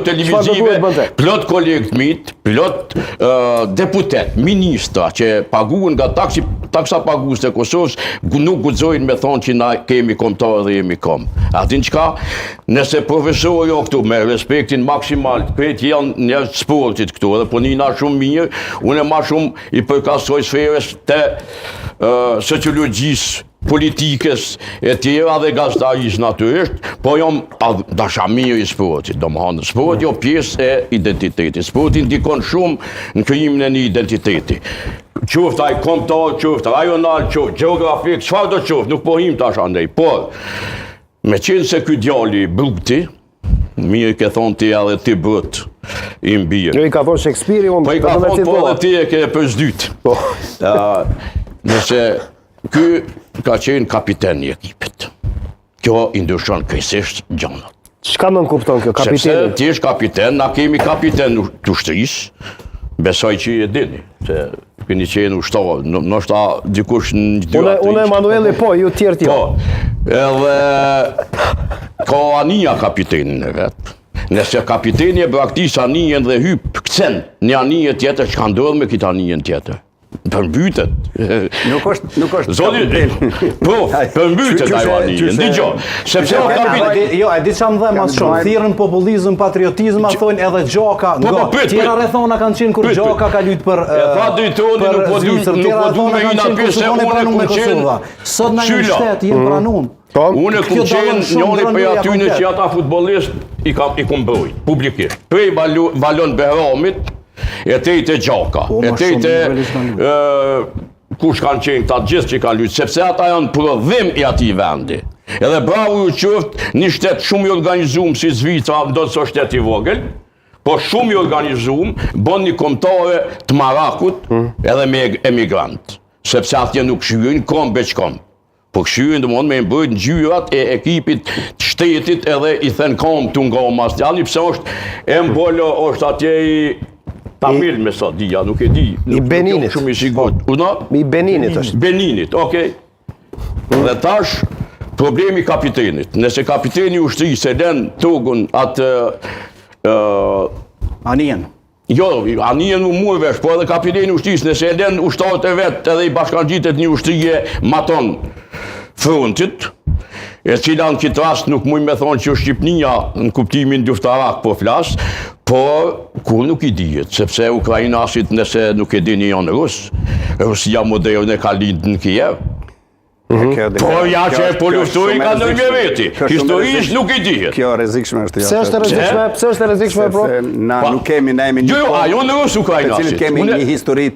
televizive, plot kolegët, plot deputet, ministra që paguën nga taksa pagues të Kosovës, nuk guxojnë me thonë që na kemi kombëtar dhe jemi kom. A din çka? Nëse profesorë jo këtu me respektin maksimal, këtë janë njerëz të sportit këtu, edhe punina shumë mirë, unë ma shumë i përkasoj sferës të sociologjisë, politikës e tjera dhe gazdajis natyrisht, po jam dashamir i sportit, do më hanë, sport jo pjesë e identitetit, sportin ndikon shumë në krijimin e një identiteti. Qoftë ai kombëtar, qoftë rajonal, qoftë gjeografik, çfarë do qoftë, nuk po him tash andej, por me qenë se ky djali brukti, mirë ke thonë ti edhe ti brut, i mbirë. Jo i ka thonë Shakespeare, unë po i ka thonë po edhe ti e ke përsdyt. Nëse ky ka qenë kapiten i ekipit. Kjo i ndryshon krejtësisht gjanat. Çka nën kupton kjo kapiteni? Sepse ti je kapiten, na kemi kapiten të ushtrisë, besoj që i e dini, se keni qenë ushtar, ndoshta dikush në dy atë. Unë Emanueli po, ju tjerë ti. Po, edhe ka anija kapitenin e vetë. Nëse kapiteni e braktis anijen dhe hyp këcen një anije tjetër, që ka ndodhur me këtë anijen tjetër? Përmbytet. Nuk është kapiten. Po, përmbytet ajo anijen, digjo. Sepse o kapiten... Jo, e di që më dhe mas shumë, thirën populizm, patriotizm, a thonë edhe Gjoka, tjera rethona kanë qenë kur Gjoka ka lytë për Zvicër, tjera rethona kanë qenë kur Shqiponi pranun me Kosova. Sot në një shtetë jenë pranun. Unë ku qenë njëri për atyne që ata futbolist i kumbrojnë, publikisht. Prej Valon Behramit, e tejtë e Gjoka, e tejtë kush kanë qenë ta gjithë që kanë lytë, sepse ata janë prodhim i ati vendi. Edhe bravo ju qoftë një shtet shumë i organizuar si Zvicra, do të so shtet i vogël, po shumë i organizuar, bon një kombëtare të Marakut edhe me emigrant, sepse atje nuk shyjnë kom beq kom. Po këshyrin dhe mund me mbrojt në gjyrat e ekipit të shtetit edhe i thënë kom të nga Mastjani, pëse është embolo, është atje i Tamil me sa dija, nuk e di. I Beninit. Shumë i sigurt. I Beninit është. Beninit, okej. Dhe tash, problemi kapitenit. Nëse kapiteni ushtrisë e len togun atë... Anijen. Jo, anijen më murë vesh, po edhe kapiteni ushtrisë, nëse e len ushtarët e vetë edhe i bashkangjitet një ushtrie maton frontit, e cila në këtë rast nuk mujnë me thonë që Shqipnia në kuptimin luftarak po flasë, por kur nuk i dijet, sepse Ukrainasit nëse nuk e dini janë Rusë, Rusia moderne ka lindë në Kiev. Por ja që e po luftoj ka në një veti, historisht nuk i dijet. Kjo rrezikshme është. Pse është rrezikshme? Pse është rrezikshme, bro? Na nuk kemi, na jemi një Jo, ajo në Rusë Ukrainasit. Kemi një histori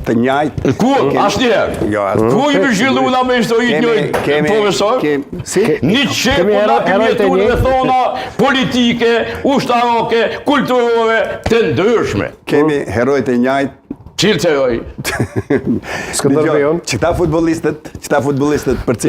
të njajtë. Kur? Asnjëherë. Kur i zhvillu na me historitë njëjtë profesor? Një qep po na pjetuar me thona politike, ushtarake, kulturore të ndryshme. Kemi herojt e njajtë. Cilë të heroj? Skënderbejon. Qëta futbolistët për cilë